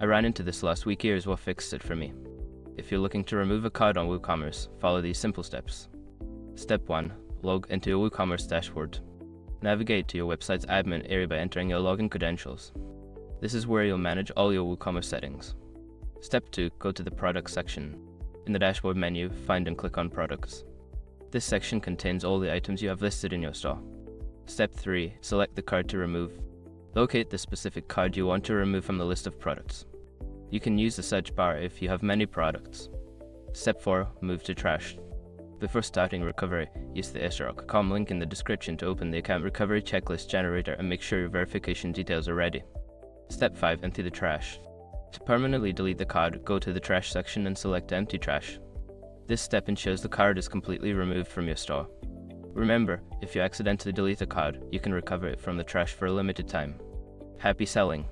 I ran into this last week. Here's what fixed it for me. If you're looking to remove a card on WooCommerce, follow these simple steps. Step 1. Log into your WooCommerce dashboard. Navigate to your website's admin area by entering your login credentials. This is where you'll manage all your WooCommerce settings. Step 2. Go to the Products section. In the dashboard menu, find and click on Products. This section contains all the items you have listed in your store. Step 3. Select the card to remove. Locate the specific card you want to remove from the list of products. You can use the search bar if you have many products. Step 4. Move to trash. Before starting recovery, use the srock.com link in the description to open the account recovery checklist generator and make sure your verification details are ready. Step 5. Empty the trash. To permanently delete the card, go to the trash section and select Empty Trash. This step ensures the card is completely removed from your store. Remember, if you accidentally delete a card, you can recover it from the trash for a limited time. Happy selling!